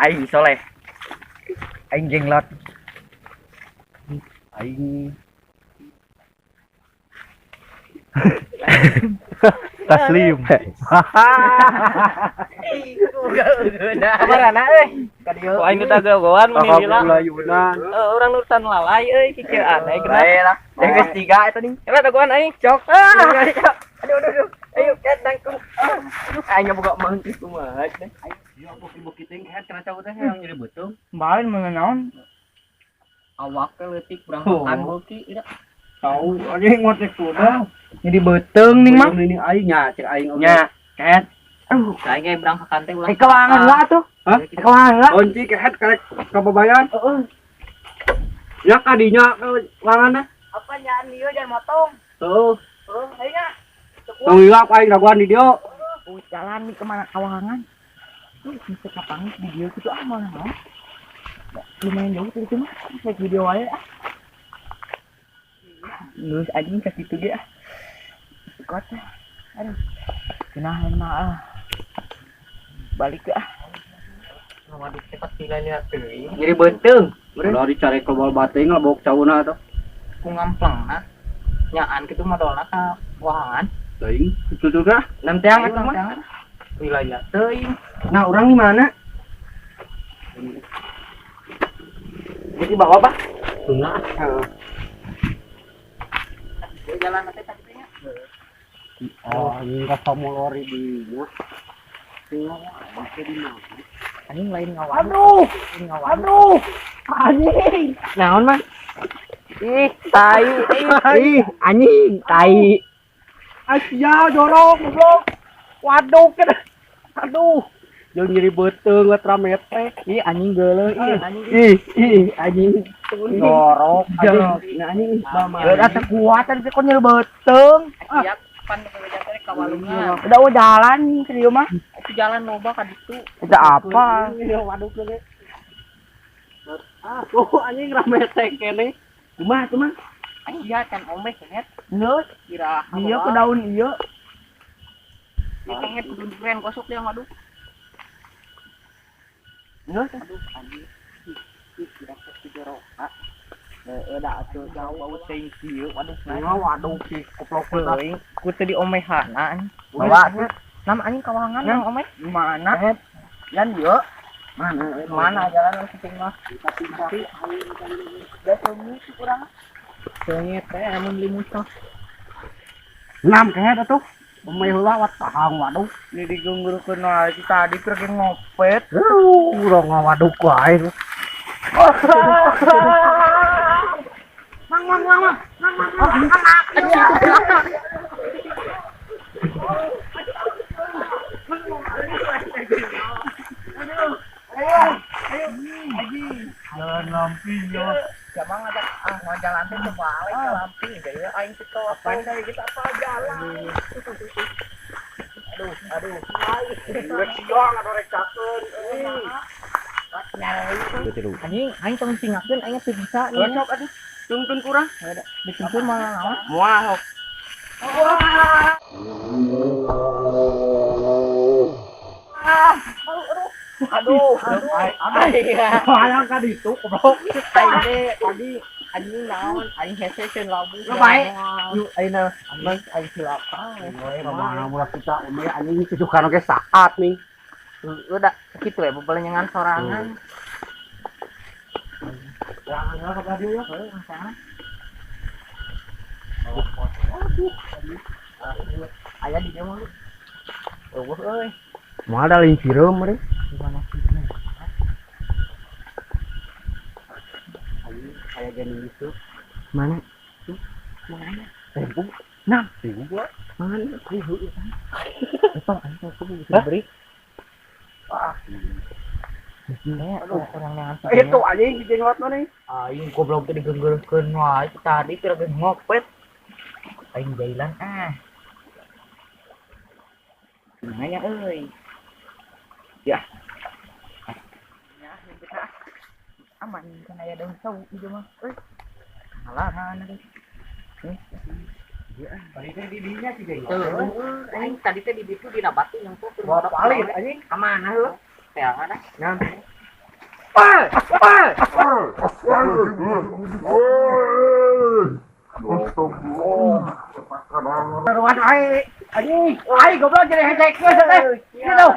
Aing soleh. Aing jenglot. Aing Taslim. Kabarana euy. Kadieu. Aing teh gagoan mun lila. Layunan. Urang nurutan lalai euy kieu aneh Bae lah. Yang ketiga eta nih. Eta gagoan aing. Cok. Aduh. Ayo ketang ku. Aing boga mangkis kumaha teh. Ieu aku bukit teh kana cau teh yang jadi betung. Bae meunang. Awak teh leutik berangkatan beuki ida. Tahu anjing ngotek kuda. Jadi beteung nih mah. Ini aing nya cek aing Nya, ket. Aing ge berangkatan teh ulah. Kewangan lah tuh. Hah? Kewangan lah. Kunci kehet karek kababayan. Heeh. Ya kadinya kawanganna. Apa nyaan ieu jangan motong. Tuh. Ayo nya. Tong ieu aing raguan di dieu. Jalan nih kemana kawangan. Bisa kapangis video gitu mana mau. Lumayan jauh itu mah. Kayak video aja ah. Lulus anjing ke situ ge ah. Kuat. Aduh. Kenah balik ke ah. Waduh cepat pilihnya teuing. Jadi beteung. Udah dicari ke bal bateng labok cauna tuh. Ku ngamplengna. Nyaan kitu modalna ka wahangan. Teuing itu juga. Lemteang itu mah. Wilayah teuing. Nah, orang di mana? Jadi bawa apa? Tengah. Jalan teh tadi nya. Oh, ini ka samulori di nya. Tengah make di mana? Anjing lain ngawan. Aduh. Anjing. Naon mah? Ih, tai. Ih, anjing, tai. Asia jorok goblok. Waduh, kena. Aduh. Jeung nyeri beuteung ngetrametek. Ih, anjing geuleuh, ih, anjing. Ih, anjing. Jorok. Nah, anjing mama. Udah kekuatan sih kok nyel beteung. Siap pan bebeja teh ka walungan. Udah jalan ke dieu mah. Itu jalan loba ka ditu. Udah apa? Waduh kene. Oh, anjing rametek kene. Kumaha tuh mah? Aing lihat kan omeh kenget. Neus, Kira ieu ke daun ieu. Ini kenget kudu duren gosok dia waduh. Neus, Aduh anjing. Kira ke jorok. udah atuh jauh bau teuing ieu. Waduh, Waduh si goblok Teuing ku teh di omehana. bawa Nama anjing kawangan yang omeh. mana? Yan ieu. Mana jalan ke situ mah? Udah semi kurang. Kenget teh amun limus teh. 6 kehet atuh. Umay heula wat tahang waduh. Ini digunggurukeun wae tadi pergi ngopet. Urang ngawaduk wae. Mang. Jalan lampi ya. Jamang ada mau jalan teh balik ke lampi jadi aing teh apa dari kita apa jalan. Aduh. Rek siang atuh rek cakeun. Anjing aing tong singakeun aing teh bisa nih. Sok aduh. Tungtun kurang. Dituntun malah naon. Moal. Aduh. Hayang ka ditu goblok. Tadi anjing naon aing hese ceun labu. Bae. Aina aing silaka. Mana murah kita umay anjing tujukan oge saat nih. Udah gitu ya bebelengan sorangan. Jangan ka tadi ya. Aya di dia mah lu. Eueuh euy. Moal da leuwih sireum meureun. Aya gini itu. Mana? Mana? Tempo. Nah, Gua. mana ribu itu. Itu anjing aku bisa beri. Orang yang Itu anjing di jengot mah nih. aing goblok teh digenggeulkeun wae tadi kira geus ngopet. Aing jailan Nanya euy. Ya. Ya, kita aman kan aya daun sawu ieu mah. Halangan deui. Tadi teh di dinya sih jeung. Aing tadi teh di ditu dina batu yang tuh Bawa palit anjing. ka mana heuh? Teh ada. Nah, Taruhan anjing. Goblok jadi hecek geus teh. Gitu.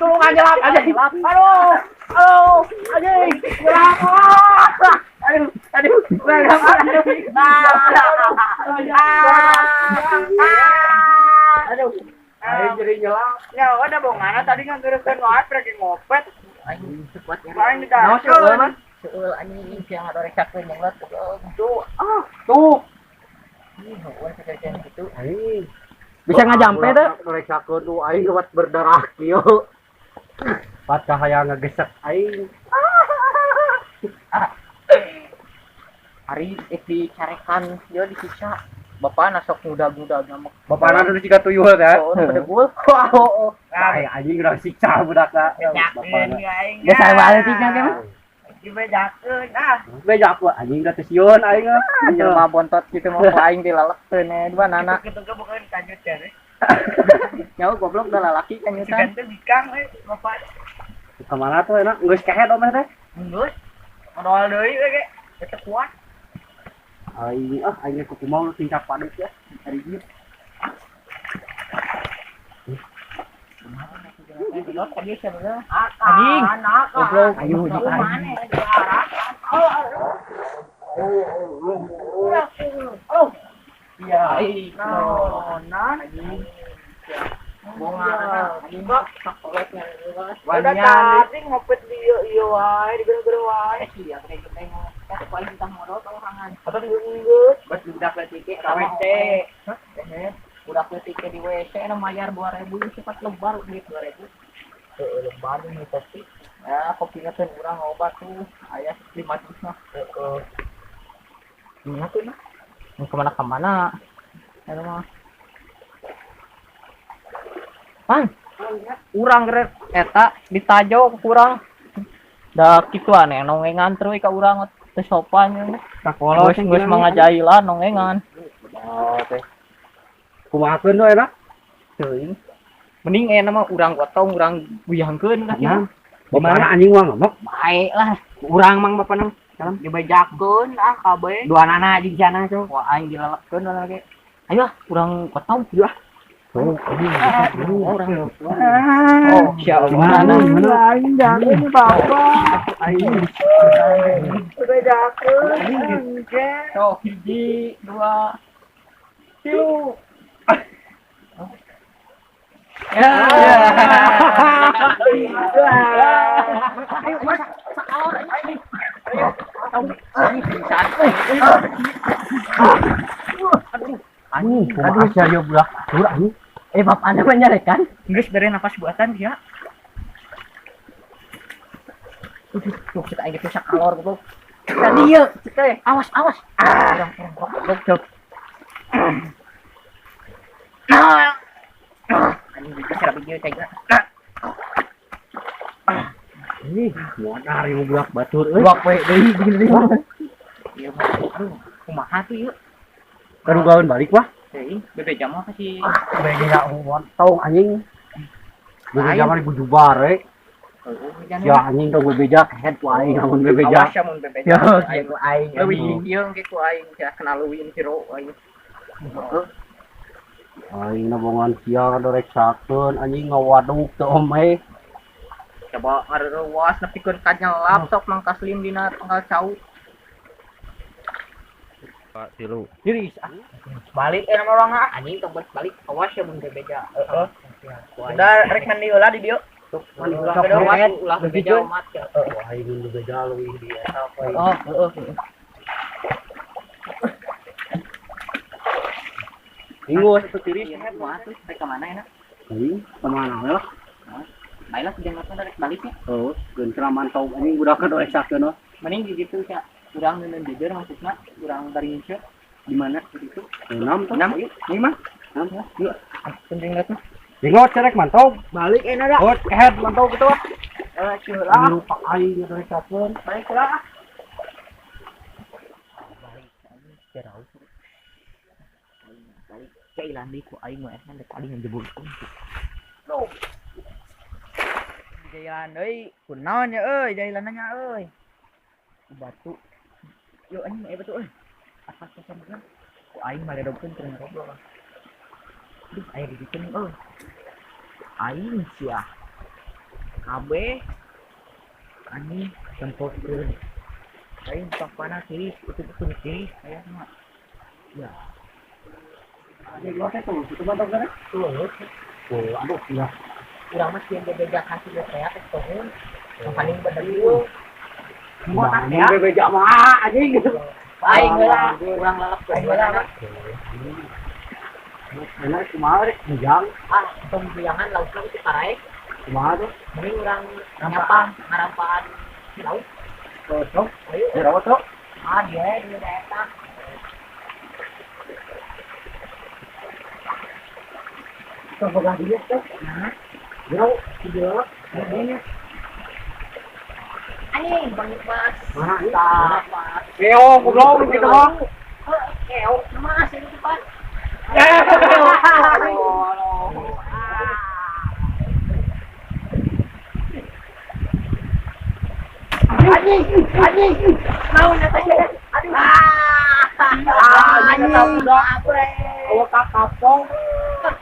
Tolong nyelam anjing. Aduh, anjing. Nyelam. Aduh. Aduh. Aing jadi nyelam. Ya ada bongana tadi kan geureukeun wae pergi ngopet. Anjing sekuat ya. Aing didakeun. Seueul anjing siang ada reksakeun yang tuh. Tuh. Gitu. Bisa ngajampe tuh. Reksakeun tuh aing lewat berdarah kieu. Pat kahayang ngagesek aing. Hari dicarekan dia disiksa. Bapak nasok muda-muda ngamuk. Bapak na dulu siga tuyul teh. Oh, pada gua. Aing anjing udah siksa budakna. Bejakeun aing. Geus balik tinggal teh mah. Dibejakeun ah. Beja aku anjing udah tesiun aing. Jelema bontot kitu mah ku aing dilalekkeun dua nana. Kitu ke bukan kanjut teh. Nyawa goblok da lalaki kanyutan. Ganti bikang bapak. Kemana tuh enak? Geus kehet omeh teh. Geus. Modal deui we ge. Eta kuat. Aing aing kudu mau tingkap padet ya. Hari ieu. Anjing. Goblok ayo di Mana? Iya. Udah tadi ngopet di ieu wae, di geureug wae. Iya, kayak kita paling tah modal orang Atau di geus. Bas budak letike ka WC. Budak letike di WC na mayar 2000 cepat lebar duit 2000. Heeh, lebar nih kopi. Ya, kopi na teh urang obat tuh aya 5 juta mah. Heeh. Ini tuh nah. Mau kemana-kemana. Ayo mah. Pan. Urang rek eta ditajo ku urang. Da kitu aneh nongengan terus ka urang teh sopan ya. Sakola Geus mangajailan nongengan. Oh teh. Kumahakeun we enak? Teuing. Mending mah urang gotong, urang guyangkeun lah Ya. kitu. Bagaimana anjing wang ngomong? Bae lah. Urang mang bapak dalam Dibejakeun kabeh. dua anak di sana tuh. Wah aing dilalekkeun lah ge. Ayo urang gotong. Tuh, Orang. Oh, insyaallah. Aing jangan bapak. Dibejakeun. So, hiji, dua, tilu. Ya. Ayo, Mas. Saor ayo. Anjing, kumaha sia yo budak atur anjing. Bapak Anda menyarekan? Geus bere napas buatan dia. Tuh kita aja bisa kalor gitu. Tadi ieu, teh. Awas. Orang goblok. Anjing bisa cara video teh. Ih, mau dari budak batur euy. Buak we deui gini. Ieu mah aduh, kumaha tuh ieu? Karugaun balik wah. Teuing, bebe jam mah kasih. Beda tong anjing. Bebeja mah di bare. Ya anjing tong bebeja kehet ku aing namun bebeja. Awas ya mun bebe Ya, jam. gitu aing. Leuwih ieu engke ku aing ya kenal leuwih hero aing. Aing nabongan sia kadorek sakeun anjing ngawaduk teu omeh. Coba ngareuwas nepikeun kanyelap sok mangkaslim dina tanggal cau. Pak tilu. Diris Balik nama orang ah. anjing tong balik awas ya mun bebeja. Udah rek mandi heula di dieu. Mandi ulah Sok bebeja bebeja. ulah bebeja umat ya. Wah aing bebeja leuwih di eta poe. Oh, heeh. Minggu satu tiris. Wah, tuh ke mana enak? Anjing kemana we lah? Baiklah jangan dari baliknya. Oh, geun kena mantau anjing budak kadorek sakeun. Mending di gitu ya. Kurang neun jejer maksudna, kurang dari insya. Di mana gitu? 6 tuh. 6 yuk. 5. 6 ya. Yuk. Penting lihat mah. Bingot cerek mantau. Balik enak dah. Oh, kehet mantau gitu. Heula. Lupa aing kadorek sakeun. Balik heula. Cerau. Balik ke Ilandi ku aing mah eta paling ngejebul. Jailan euy, kunaon ya euy, jailannya euy. Batu. Yuk anjing betul euy. Atas kesan bener. Ku aing maledogkeun keur ngobrol. Duh, aya di dieu euy. Aing sia. Kabeh anjing tempokeun. Aing papana kiri, itu kiri, aya mah. Ya. Ada dua tuh, itu mantap kan? Tuh, Aduh, ya. urang mah sieun bebeja kasih ge teh teh tuhun. Yang paling bener ieu. Mau tak ya? Bebeja mah anjing. Aing heula, urang lalap aing heula. Benar kumaha rek mujang. Ah, tong bilangan laut lagi si Parai. Kumaha tuh? Ini urang nyapang ngarampaan laut. Sok. Ayo, Dirawat tuh. ah dia di daerah. Sok boga dia tuh. Nah, Dirawat, dirawat. ini. Anjing, Bang Mas. Mana ini? Mantap, Mas. Keo, goblok gitu bang. Keo, Mas ini depan. Anjing, anjing. Mau nata saya. Aduh. Anjing. Awak tak kapong.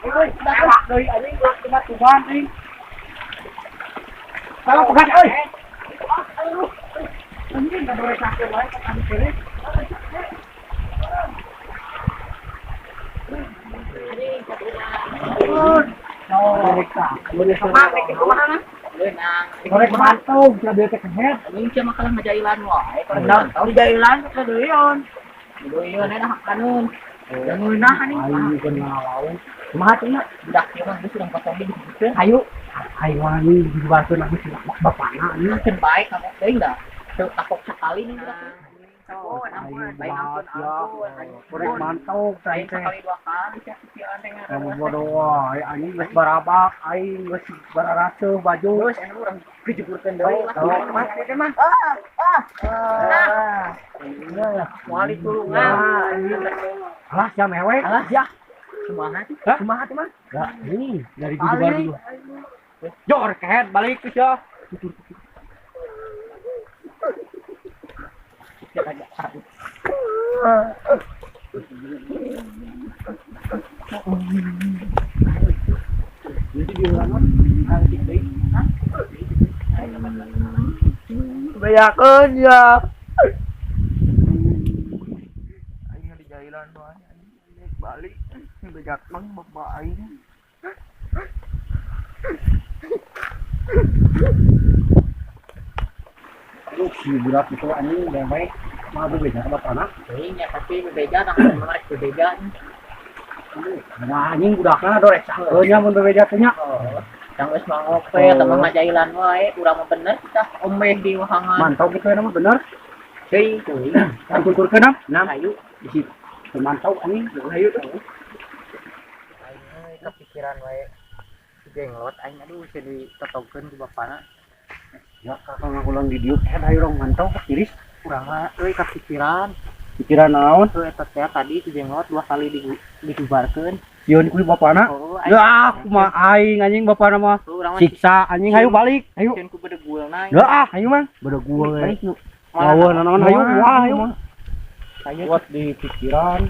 Euy, dah Dari anjing cuma tuban nih. Kalau pegat euy. Anjing enggak boleh sakit wae kan anjing. Anjing, satunya. Boleh sama. Leunang. Korek mantung, sudah dia kehead. Anjing cuma kalah ngajailan wae. Endang di jailan ke deueun. Doeun enak kanun. Jangan nah anjing. Ayo kenal. Kumaha cenah? Budak ieu mah geus urang potong di dieu. Ayo. Ayo wangi dibantu lagi sih bapakna ini. Makin baik kamu teuing dah. Teu takok sekali nih budak. Ampun, ampun, baik Ampun, ampun. Korek mantung, Aing teh. sekali dua kali sih pikiran teh Kamu bodoh wae, anjing geus barabak, aing geus bararaseuh baju. Terus anu urang kejeburkeun deui lah. Oh, Mas teh mah. Moal ditulungan. Alah, jam mewek. Alah, ya. Kumaha tuh? Hah? Kumaha teh mah? Ya, ini dari Balik. Gujubar dulu. Jor kehead balik ke sia. Jadi di ulangan anjing deui. Kebanyakan ya. Aing di jailan wae anjing balik. Bejak mang bapak aing. Lu si budak itu anjing yang baik. Mah bebeja ka bapana. Teuing nya tapi bebeja tah menarik bebeja. Nah, anjing budakna dorek sakeun nya mun bebeja teh nya. Yang geus mangope atau ngajailan wae urang mah bener kita omeh di wahangan. Mantau gitu nama bener. Teuing teuing. Kan kultur nam. Nam. Ayo. Isi mantau anjing. Ayo. Aing euy kepikiran wae. Jenglot aing aduh bisa ditotogkeun ku bapana. Ya kakak ngakulang di dieu head ayo dong mantau tiris. Urang mah euy kepikiran. Pikiran naon? Tuh eta teh tadi tu jenglot 2 kali dibubarkeun. Yeun ku bapana. Oh, Ya aku mah aing anjing bapana mah. urang mah Siksa anjing hayu balik. Hayu. cieun ku bedegulna. Ya hayu mah. Beda gua. Balik nu. Lawan naon hayu. Wah hayu. Ayo Kuat di pikiran.